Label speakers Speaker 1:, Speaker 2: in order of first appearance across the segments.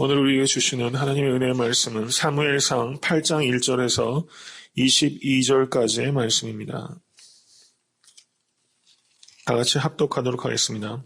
Speaker 1: 오늘 우리에게 주시는 하나님의 은혜의 말씀은 사무엘상 8장 1절에서 22절까지의 말씀입니다. 다 같이 합독하도록 하겠습니다.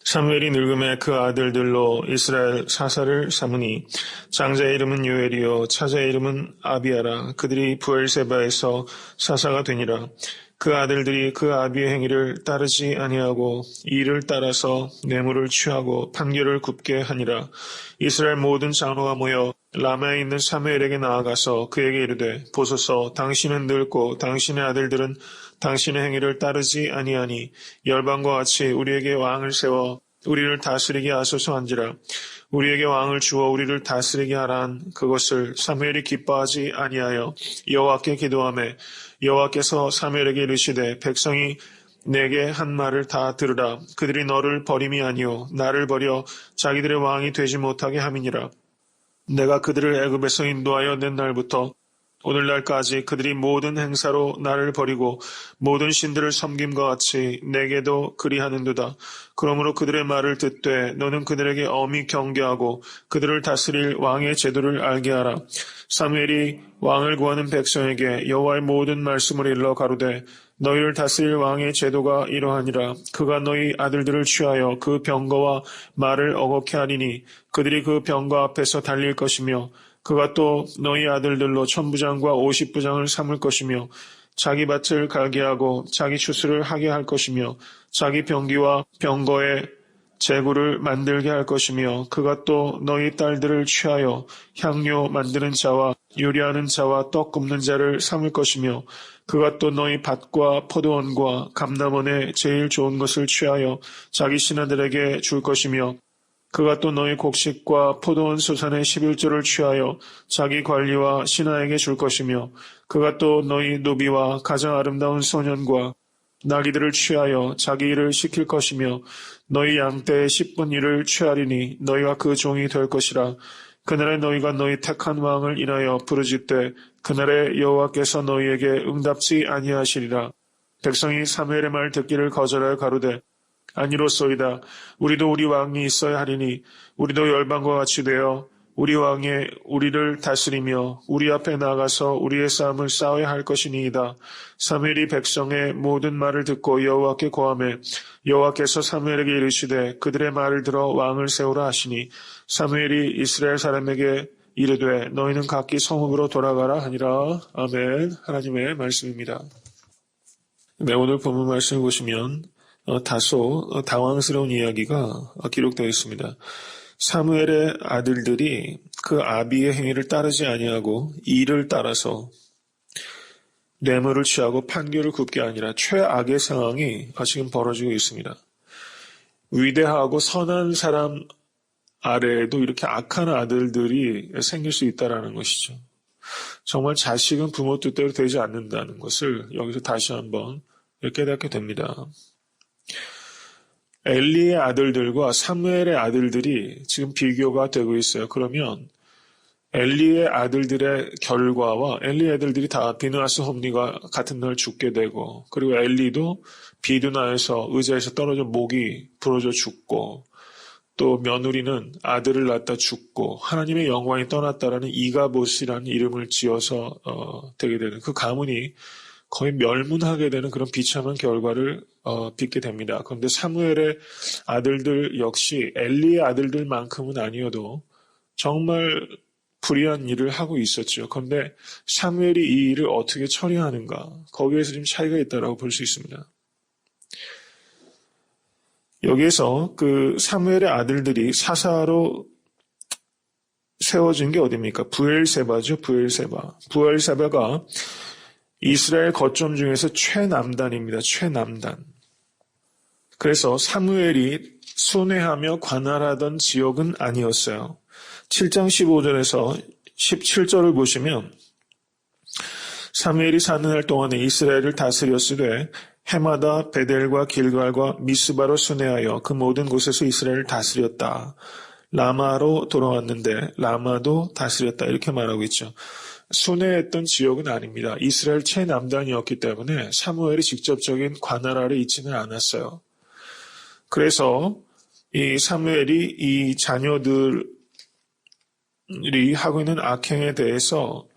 Speaker 1: 사무엘이 늙음에 그 아들들로 이스라엘 사사를 삼으니 장자의 이름은 요엘이요 차자의 이름은 아비아라. 그들이 브엘세바에서 사사가 되니라. 그 아들들이 그 아비의 행위를 따르지 아니하고 이를 따라서 뇌물을 취하고 판결을 굽게 하니라. 이스라엘 모든 장로가 모여 라마에 있는 사무엘에게 나아가서 그에게 이르되 보소서 당신은 늙고 당신의 아들들은 당신의 행위를 따르지 아니하니 열방과 같이 우리에게 왕을 세워 우리를 다스리게 하소서 한지라. 우리에게 왕을 주어 우리를 다스리게 하란 그것을 사무엘이 기뻐하지 아니하여 여호와께 기도하매 여호와께서 사무엘에게 이르시되 백성이 내게 한 말을 다 들으라. 그들이 너를 버림이 아니요 나를 버려 자기들의 왕이 되지 못하게 함이니라. 내가 그들을 애굽에서 인도하여 낸 날부터 오늘날까지 그들이 모든 행사로 나를 버리고 모든 신들을 섬김과 같이 내게도 그리하는도다. 그러므로 그들의 말을 듣되 너는 그들에게 엄히 경계하고 그들을 다스릴 왕의 제도를 알게 하라. 사무엘이 왕을 구하는 백성에게 여호와의 모든 말씀을 일러 가로되 너희를 다스릴 왕의 제도가 이러하니라. 그가 너희 아들들을 취하여 그 병거와 말을 어겁게 하리니 그들이 그 병거 앞에서 달릴 것이며 그가 또 너희 아들들로 천부장과 50부장을 삼을 것이며 자기 밭을 갈게 하고 자기 추수를 하게 할 것이며 자기 병기와 병거의 제구를 만들게 할 것이며 그가 또 너희 딸들을 취하여 향료 만드는 자와 요리하는 자와 떡 굽는 자를 삼을 것이며 그가 또 너희 밭과 포도원과 감람원의 제일 좋은 것을 취하여 자기 신하들에게 줄 것이며 그가 또 너희 곡식과 포도원 소산의 11조를 취하여 자기 관리와 신하에게 줄 것이며 그가 또 너희 노비와 가장 아름다운 소년과 나귀들을 취하여 자기 일을 시킬 것이며 너희 양떼의 10분 일을 취하리니 너희가 그 종이 될 것이라. 그날에 너희가 너희 택한 왕을 인하여 부르짖되 그날에 여호와께서 너희에게 응답지 아니하시리라. 백성이 사무엘의 말 듣기를 거절하여 가로되 아니로소이다. 우리도 우리 왕이 있어야 하리니 우리도 열방과 같이 되어 우리 왕의 우리를 다스리며 우리 앞에 나가서 우리의 싸움을 싸워야 할 것이니이다. 사무엘이 백성의 모든 말을 듣고 여호와께 고하매 여호와께서 사무엘에게 이르시되 그들의 말을 들어 왕을 세우라 하시니 사무엘이 이스라엘 사람에게 이르되 너희는 각기 성읍으로 돌아가라 하니라. 아멘. 하나님의 말씀입니다. 네, 오늘 본문 말씀을 보시면 다소 당황스러운 이야기가 기록되어 있습니다. 사무엘의 아들들이 그 아비의 행위를 따르지 아니하고 이를 따라서 뇌물을 취하고 판결을 굽게 아니라 최악의 상황이 지금 벌어지고 있습니다. 위대하고 선한 사람 아래에도 이렇게 악한 아들들이 생길 수 있다는 것이죠. 정말 자식은 부모 뜻대로 되지 않는다는 것을 여기서 다시 한번 깨닫게 됩니다. 엘리의 아들들과 사무엘의 아들들이 지금 비교가 되고 있어요. 그러면 엘리의 아들들의 결과와 엘리의 아들들이 다 비느하스 홈리가 같은 날 죽게 되고 그리고 엘리도 비두나에서 의자에서 떨어져 목이 부러져 죽고 또 며느리는 아들을 낳다 죽고 하나님의 영광이 떠났다라는 이가봇이라는 이름을 지어서 되게 되는 그 가문이 거의 멸문하게 되는 그런 비참한 결과를 빚게 됩니다. 그런데 사무엘의 아들들 역시 엘리의 아들들만큼은 아니어도 정말 불의한 일을 하고 있었죠. 그런데 사무엘이 이 일을 어떻게 처리하는가 거기에서 좀 차이가 있다고 볼 수 있습니다. 여기에서 그 사무엘의 아들들이 사사로 세워진 게 어디입니까? 브엘세바죠. 브엘세바가 이스라엘 거점 중에서 최남단입니다. 최남단. 그래서 사무엘이 순회하며 관할하던 지역은 아니었어요. 7장 15절에서 17절을 보시면 사무엘이 사는 날 동안에 이스라엘을 다스렸으되 해마다 베델과 길갈과 미스바로 순회하여 그 모든 곳에서 이스라엘을 다스렸다. 라마로 돌아왔는데 라마도 다스렸다. 이렇게 말하고 있죠. 순회했던 지역은 아닙니다. 이스라엘 최남단이었기 때문에 사무엘이 직접적인 관할 아래 있지는 않았어요. 그래서 이 사무엘이 이 자녀들이 하고 있는 악행에 대해서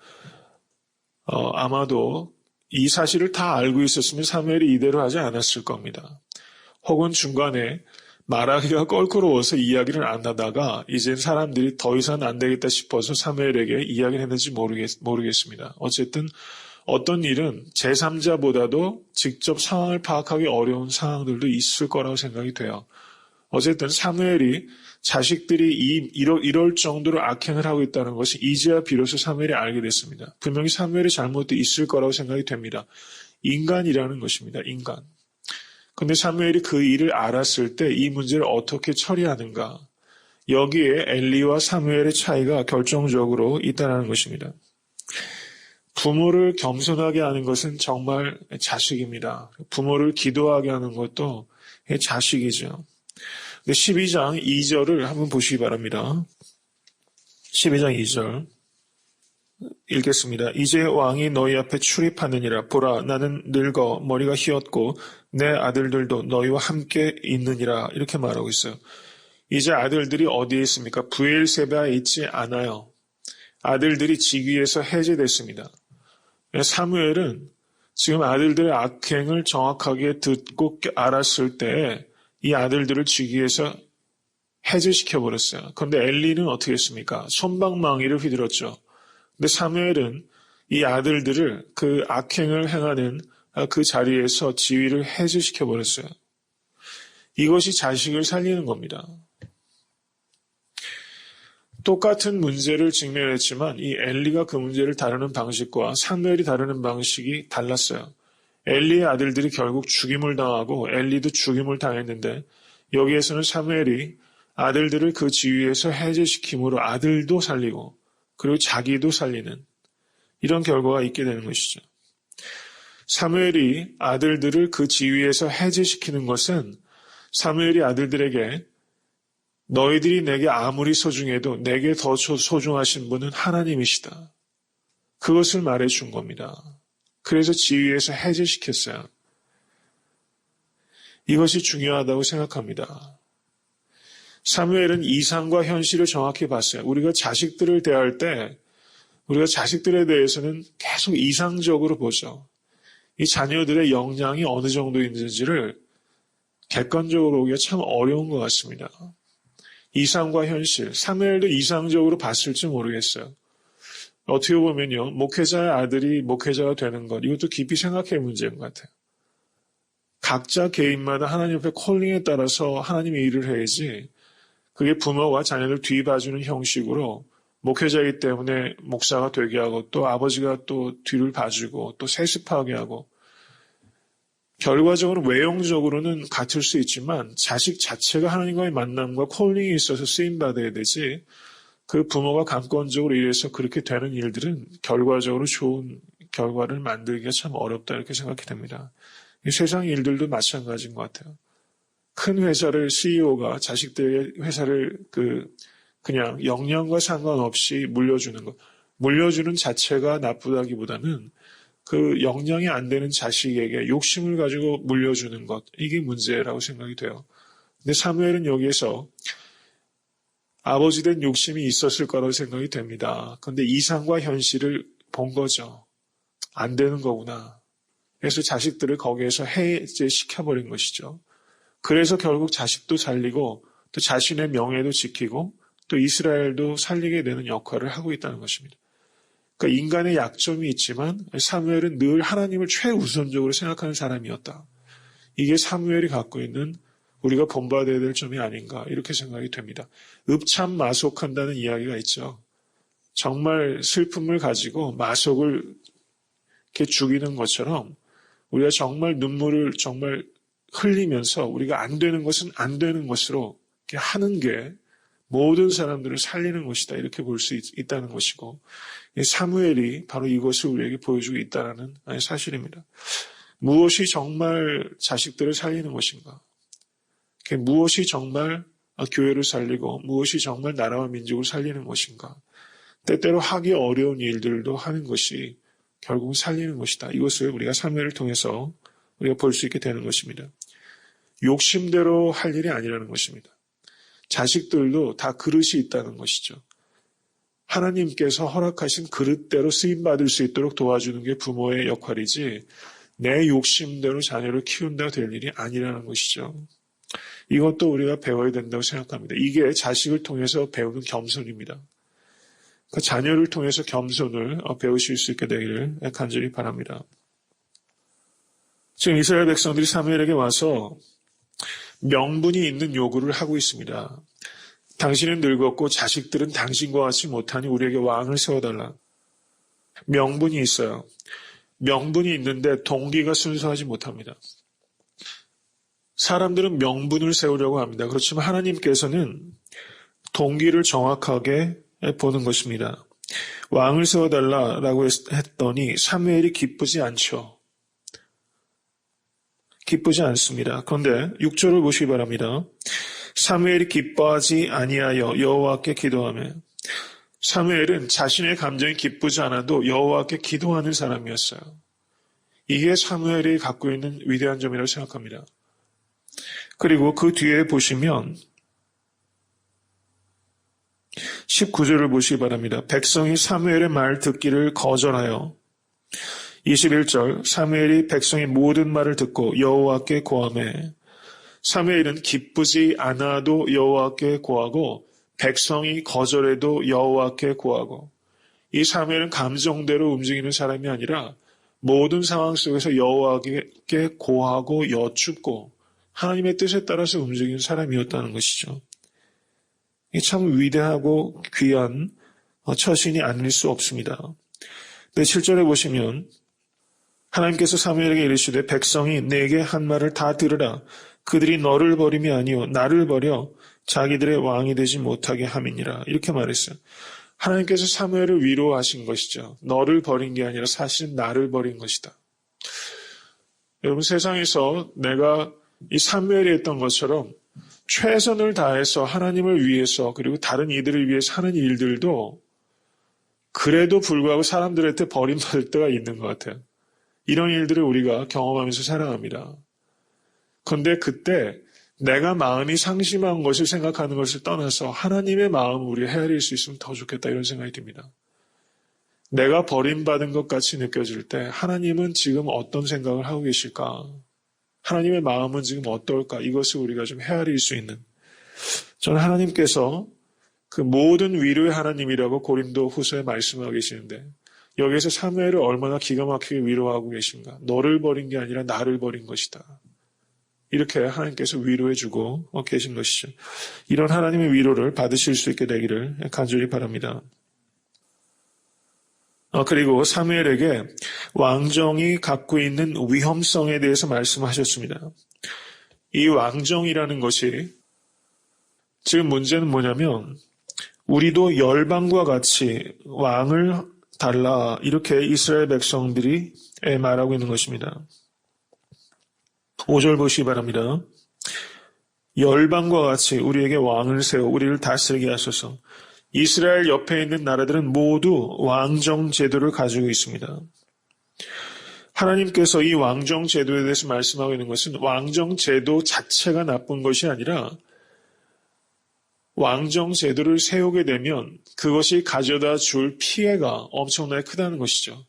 Speaker 1: 아마도 이 사실을 다 알고 있었으면 사무엘이 이대로 하지 않았을 겁니다. 혹은 중간에 말하기가 껄끄러워서 이야기를 안 하다가 이젠 사람들이 더 이상 안 되겠다 싶어서 사무엘에게 이야기를 했는지 모르겠습니다. 어쨌든 어떤 일은 제3자보다도 직접 상황을 파악하기 어려운 상황들도 있을 거라고 생각이 돼요. 어쨌든 사무엘이 자식들이 이럴 정도로 악행을 하고 있다는 것이 이제야 비로소 사무엘이 알게 됐습니다. 분명히 사무엘의 잘못도 있을 거라고 생각이 됩니다. 인간이라는 것입니다. 인간. 근데 사무엘이 그 일을 알았을 때 이 문제를 어떻게 처리하는가? 여기에 엘리와 사무엘의 차이가 결정적으로 있다는 것입니다. 부모를 겸손하게 하는 것은 정말 자식입니다. 부모를 기도하게 하는 것도 자식이죠. 12장 2절을 한번 보시기 바랍니다. 12장 2절 읽겠습니다. 이제 왕이 너희 앞에 출입하느니라. 보라, 나는 늙어 머리가 휘었고 내 아들들도 너희와 함께 있느니라. 이렇게 말하고 있어요. 이제 아들들이 어디에 있습니까? 브엘세바에 있지 않아요. 아들들이 직위에서 해제됐습니다. 사무엘은 지금 아들들의 악행을 정확하게 듣고 알았을 때 이 아들들을 직위에서 해제시켜버렸어요. 그런데 엘리는 어떻게 했습니까? 손방망이를 휘둘렀죠. 근데 사무엘은 이 아들들을 그 악행을 행하는 그 자리에서 지위를 해제시켜버렸어요. 이것이 자식을 살리는 겁니다. 똑같은 문제를 직면했지만 이 엘리가 그 문제를 다루는 방식과 사무엘이 다루는 방식이 달랐어요. 엘리의 아들들이 결국 죽임을 당하고 엘리도 죽임을 당했는데 여기에서는 사무엘이 아들들을 그 지위에서 해제시킴으로 아들도 살리고 그리고 자기도 살리는 이런 결과가 있게 되는 것이죠. 사무엘이 아들들을 그 지위에서 해제시키는 것은 사무엘이 아들들에게 너희들이 내게 아무리 소중해도 내게 더 소중하신 분은 하나님이시다. 그것을 말해준 겁니다. 그래서 지위에서 해제시켰어요. 이것이 중요하다고 생각합니다. 사무엘은 이상과 현실을 정확히 봤어요. 우리가 자식들을 대할 때 우리가 자식들에 대해서는 계속 이상적으로 보죠. 이 자녀들의 역량이 어느 정도 있는지를 객관적으로 보기가 참 어려운 것 같습니다. 이상과 현실, 사무엘도 이상적으로 봤을지 모르겠어요. 어떻게 보면요, 목회자의 아들이 목회자가 되는 것, 이것도 깊이 생각할 문제인 것 같아요. 각자 개인마다 하나님 앞에 콜링에 따라서 하나님의 일을 해야지, 그게 부모와 자녀를 뒤봐주는 형식으로 목회자이기 때문에 목사가 되게 하고 또 아버지가 또 뒤를 봐주고 또 세습하게 하고 결과적으로 외형적으로는 같을 수 있지만 자식 자체가 하나님과의 만남과 콜링이 있어서 쓰임받아야 되지 그 부모가 감권적으로 일해서 그렇게 되는 일들은 결과적으로 좋은 결과를 만들기가 참 어렵다 이렇게 생각이 됩니다. 이 세상 일들도 마찬가지인 것 같아요. 큰 회사를 CEO가 자식들의 회사를 그냥 역량과 상관없이 물려주는 것. 물려주는 자체가 나쁘다기보다는 그 역량이 안 되는 자식에게 욕심을 가지고 물려주는 것. 이게 문제라고 생각이 돼요. 근데 사무엘은 여기에서 아버지 된 욕심이 있었을 거라고 생각이 됩니다. 그런데 이상과 현실을 본 거죠. 안 되는 거구나. 그래서 자식들을 거기에서 해제시켜버린 것이죠. 그래서 결국 자식도 살리고 또 자신의 명예도 지키고 또 이스라엘도 살리게 되는 역할을 하고 있다는 것입니다. 그러니까 인간의 약점이 있지만 사무엘은 늘 하나님을 최우선적으로 생각하는 사람이었다. 이게 사무엘이 갖고 있는 우리가 본받아야 될 점이 아닌가 이렇게 생각이 됩니다. 읍참마속한다는 이야기가 있죠. 정말 슬픔을 가지고 마속을 이렇게 죽이는 것처럼 우리가 정말 눈물을 정말 흘리면서 우리가 안 되는 것은 안 되는 것으로 이렇게 하는 게 모든 사람들을 살리는 것이다. 이렇게 볼 수 있다는 것이고 사무엘이 바로 이것을 우리에게 보여주고 있다는 사실입니다. 무엇이 정말 자식들을 살리는 것인가? 무엇이 정말 교회를 살리고 무엇이 정말 나라와 민족을 살리는 것인가? 때때로 하기 어려운 일들도 하는 것이 결국 살리는 것이다. 이것을 우리가 사무엘을 통해서 우리가 볼 수 있게 되는 것입니다. 욕심대로 할 일이 아니라는 것입니다.
Speaker 2: 자식들도 다 그릇이 있다는 것이죠. 하나님께서 허락하신 그릇대로 쓰임받을 수 있도록 도와주는 게 부모의 역할이지 내 욕심대로 자녀를 키운다고 될 일이 아니라는 것이죠. 이것도 우리가 배워야 된다고 생각합니다. 이게 자식을 통해서 배우는 겸손입니다. 그 자녀를 통해서 겸손을 배우실 수 있게 되기를 간절히 바랍니다. 지금 이스라엘 백성들이 사무엘에게 와서 명분이 있는 요구를 하고 있습니다. 당신은 늙었고 자식들은 당신과 같이 못하니 우리에게 왕을 세워달라. 명분이 있어요. 명분이 있는데 동기가 순수하지 못합니다. 사람들은 명분을 세우려고 합니다. 그렇지만 하나님께서는 동기를 정확하게 보는 것입니다. 왕을 세워달라고 했더니 사무엘이 기쁘지 않죠. 기쁘지 않습니다. 그런데 6절을 보시기 바랍니다. 사무엘이 기뻐하지 아니하여 여호와께 기도하며 사무엘은 자신의 감정이 기쁘지 않아도 여호와께 기도하는 사람이었어요. 이게 사무엘이 갖고 있는 위대한 점이라고 생각합니다. 그리고 그 뒤에 보시면 19절을 보시기 바랍니다. 백성이 사무엘의 말 듣기를 거절하여 21절 사무엘이 백성의 모든 말을 듣고 여호와께 고하매 사무엘은 기쁘지 않아도 여호와께 고하고 백성이 거절해도 여호와께 고하고 이 사무엘은 감정대로 움직이는 사람이 아니라 모든 상황 속에서 여호와께 고하고 여쭙고 하나님의 뜻에 따라서 움직이는 사람이었다는 것이죠. 이게 참 위대하고 귀한 처신이 아닐 수 없습니다. 네, 7절에 보시면 하나님께서 사무엘에게 이르시되 백성이 내게 한 말을 다 들으라. 그들이 너를 버림이 아니요 나를 버려 자기들의 왕이 되지 못하게 함이니라. 이렇게 말했어요. 하나님께서 사무엘을 위로하신 것이죠. 너를 버린 게 아니라 사실은 나를 버린 것이다. 여러분 세상에서 내가 이 사무엘이 했던 것처럼 최선을 다해서 하나님을 위해서 그리고 다른 이들을 위해서 하는 일들도 그래도 불구하고 사람들한테 버림받을 때가 있는 것 같아요. 이런 일들을 우리가 경험하면서 살아갑니다. 그런데 그때 내가 마음이 상심한 것을 생각하는 것을 떠나서 하나님의 마음을 우리가 헤아릴 수 있으면 더 좋겠다 이런 생각이 듭니다. 내가 버림받은 것 같이 느껴질 때 하나님은 지금 어떤 생각을 하고 계실까? 하나님의 마음은 지금 어떨까? 이것을 우리가 좀 헤아릴 수 있는 저는 하나님께서 그 모든 위로의 하나님이라고 고린도 후서에 말씀하고 계시는데 여기에서 사무엘을 얼마나 기가 막히게 위로하고 계신가? 너를 버린 게 아니라 나를 버린 것이다. 이렇게 하나님께서 위로해주고 계신 것이죠. 이런 하나님의 위로를 받으실 수 있게 되기를 간절히 바랍니다. 그리고 사무엘에게 왕정이 갖고 있는 위험성에 대해서 말씀하셨습니다. 이 왕정이라는 것이 지금 문제는 뭐냐면 우리도 열방과 같이 왕을 달라 이렇게 이스라엘 백성들이 말하고 있는 것입니다. 5절 보시기 바랍니다. 열방과 같이 우리에게 왕을 세워 우리를 다스리게 하소서. 이스라엘 옆에 있는 나라들은 모두 왕정 제도를 가지고 있습니다. 하나님께서 이 왕정 제도에 대해서 말씀하고 있는 것은 왕정 제도 자체가 나쁜 것이 아니라 왕정 제도를 세우게 되면 그것이 가져다 줄 피해가 엄청나게 크다는 것이죠.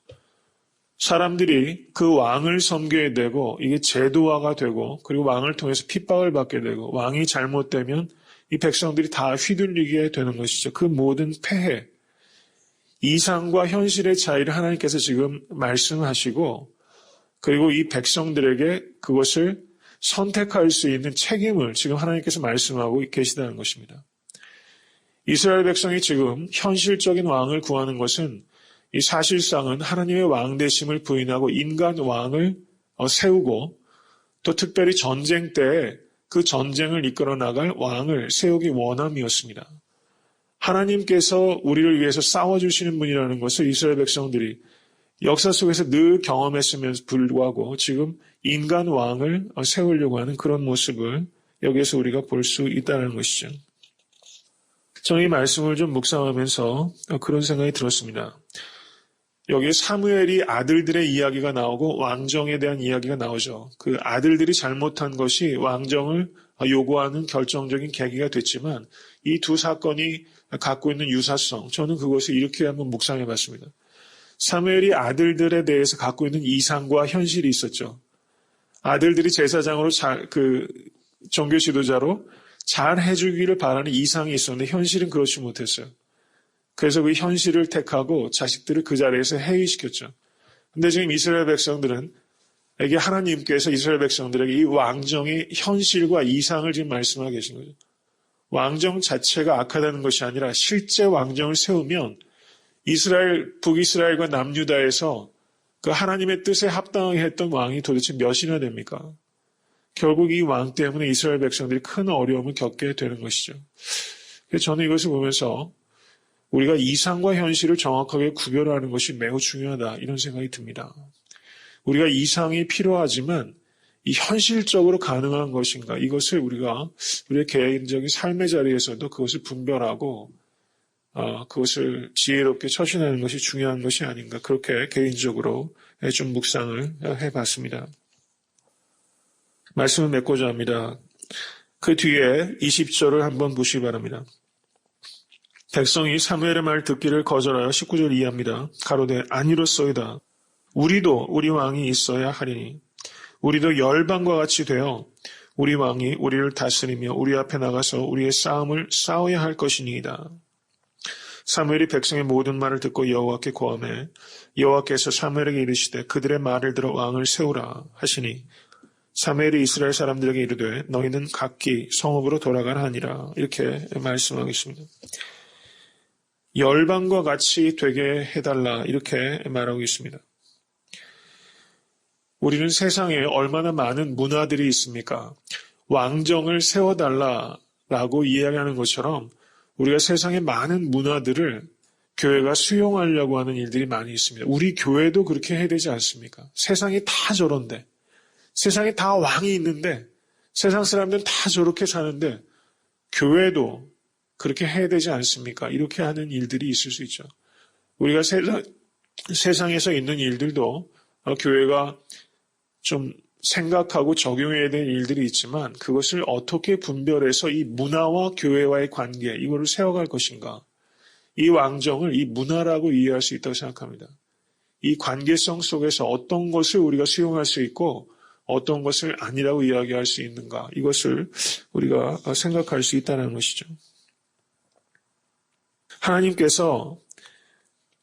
Speaker 2: 사람들이 그 왕을 섬겨야 되고 이게 제도화가 되고 그리고 왕을 통해서 핍박을 받게 되고 왕이 잘못되면 이 백성들이 다 휘둘리게 되는 것이죠. 그 모든 폐해, 이상과 현실의 차이를 하나님께서 지금 말씀하시고 그리고 이 백성들에게 그것을 선택할 수 있는 책임을 지금 하나님께서 말씀하고 계시다는 것입니다. 이스라엘 백성이 지금 현실적인 왕을 구하는 것은 이 사실상은 하나님의 왕 되심을 부인하고 인간 왕을 세우고 또 특별히 전쟁 때에 그 전쟁을 이끌어 나갈 왕을 세우기 원함이었습니다. 하나님께서 우리를 위해서 싸워주시는 분이라는 것을 이스라엘 백성들이 역사 속에서 늘 경험했음에도 불구하고 지금 인간 왕을 세우려고 하는 그런 모습을 여기에서 우리가 볼 수 있다는 것이죠. 저는 이 말씀을 좀 묵상하면서 그런 생각이 들었습니다. 여기에 사무엘이 아들들의 이야기가 나오고 왕정에 대한 이야기가 나오죠. 그 아들들이 잘못한 것이 왕정을 요구하는 결정적인 계기가 됐지만 이 두 사건이 갖고 있는 유사성, 저는 그것을 이렇게 한번 묵상해 봤습니다. 사무엘이 아들들에 대해서 갖고 있는 이상과 현실이 있었죠. 아들들이 제사장으로 종교 지도자로 잘 해주기를 바라는 이상이 있었는데 현실은 그렇지 못했어요. 그래서 그 현실을 택하고 자식들을 그 자리에서 해이시켰죠. 근데 지금 이스라엘 백성들은 이게 하나님께서 이스라엘 백성들에게 이 왕정의 현실과 이상을 지금 말씀하고 계신 거죠. 왕정 자체가 악하다는 것이 아니라 실제 왕정을 세우면 북이스라엘과 남유다에서 그 하나님의 뜻에 합당하게 했던 왕이 도대체 몇이나 됩니까? 결국 이 왕 때문에 이스라엘 백성들이 큰 어려움을 겪게 되는 것이죠. 그래서 저는 이것을 보면서 우리가 이상과 현실을 정확하게 구별하는 것이 매우 중요하다 이런 생각이 듭니다. 우리가 이상이 필요하지만 이 현실적으로 가능한 것인가 이것을 우리가 우리의 개인적인 삶의 자리에서도 그것을 분별하고 그것을 지혜롭게 처신하는 것이 중요한 것이 아닌가 그렇게 개인적으로 좀 묵상을 해봤습니다. 말씀을 맺고자 합니다. 그 뒤에 20절을 한번 보시기 바랍니다. 백성이 사무엘의 말 듣기를 거절하여 19절 이해합니다. 가로되 아니로소이다. 우리도 우리 왕이 있어야 하리니 우리도 열방과 같이 되어 우리 왕이 우리를 다스리며 우리 앞에 나가서 우리의 싸움을 싸워야 할 것이니이다. 사무엘이 백성의 모든 말을 듣고 여호와께 고하매 여호와께서 사무엘에게 이르시되 그들의 말을 들어 왕을 세우라 하시니 사무엘이 이스라엘 사람들에게 이르되 너희는 각기 성읍으로 돌아가라 하니라 이렇게 말씀하겠습니다. 열방과 같이 되게 해달라 이렇게 말하고 있습니다. 우리는 세상에 얼마나 많은 문화들이 있습니까? 왕정을 세워달라라고 이야기하는 것처럼 우리가 세상의 많은 문화들을 교회가 수용하려고 하는 일들이 많이 있습니다. 우리 교회도 그렇게 해야 되지 않습니까? 세상이 다 저런데, 세상에 다 왕이 있는데, 세상 사람들은 다 저렇게 사는데, 교회도 그렇게 해야 되지 않습니까? 이렇게 하는 일들이 있을 수 있죠. 우리가 세상에서 있는 일들도 교회가 좀 생각하고 적용해야 될 일들이 있지만 그것을 어떻게 분별해서 이 문화와 교회와의 관계, 이거를 세워갈 것인가. 이 왕정을 이 문화라고 이해할 수 있다고 생각합니다. 이 관계성 속에서 어떤 것을 우리가 수용할 수 있고 어떤 것을 아니라고 이야기할 수 있는가. 이것을 우리가 생각할 수 있다는 것이죠. 하나님께서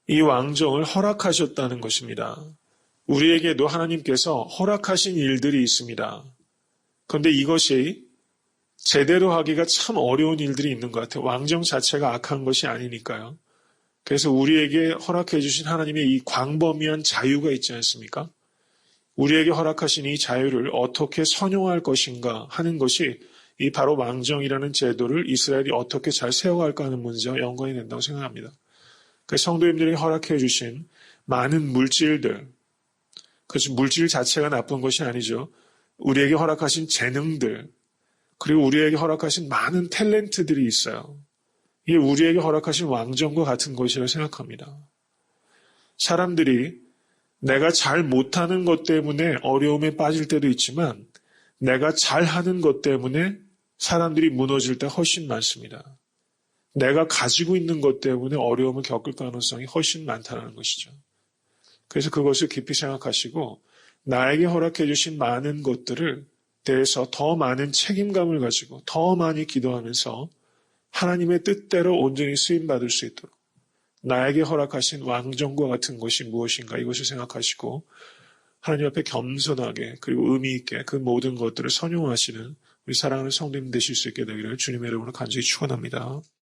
Speaker 2: 이 왕정을 허락하셨다는 것입니다. 우리에게도 하나님께서 허락하신 일들이 있습니다. 그런데 이것이 제대로 하기가 참 어려운 일들이 있는 것 같아요. 왕정 자체가 악한 것이 아니니까요. 그래서 우리에게 허락해 주신 하나님의 이 광범위한 자유가 있지 않습니까? 우리에게 허락하신 이 자유를 어떻게 선용할 것인가 하는 것이 이 바로 왕정이라는 제도를 이스라엘이 어떻게 잘 세워갈까 하는 문제와 연관이 된다고 생각합니다. 그래서 성도님들에게 허락해 주신 많은 물질들, 그래서 물질 자체가 나쁜 것이 아니죠. 우리에게 허락하신 재능들, 그리고 우리에게 허락하신 많은 탤런트들이 있어요. 이게 우리에게 허락하신 왕정과 같은 것이라고 생각합니다. 사람들이 내가 잘 못하는 것 때문에 어려움에 빠질 때도 있지만 내가 잘하는 것 때문에 사람들이 무너질 때 훨씬 많습니다. 내가 가지고 있는 것 때문에 어려움을 겪을 가능성이 훨씬 많다는 것이죠. 그래서 그것을 깊이 생각하시고 나에게 허락해 주신 많은 것들을 대해서 더 많은 책임감을 가지고 더 많이 기도하면서 하나님의 뜻대로 온전히 쓰임받을 수 있도록 나에게 허락하신 왕정과 같은 것이 무엇인가 이것을 생각하시고 하나님 앞에 겸손하게 그리고 의미 있게 그 모든 것들을 선용하시는 우리 사랑하는 성도님 되실 수 있게 되기를 주님의 이름으로 간절히 축원합니다.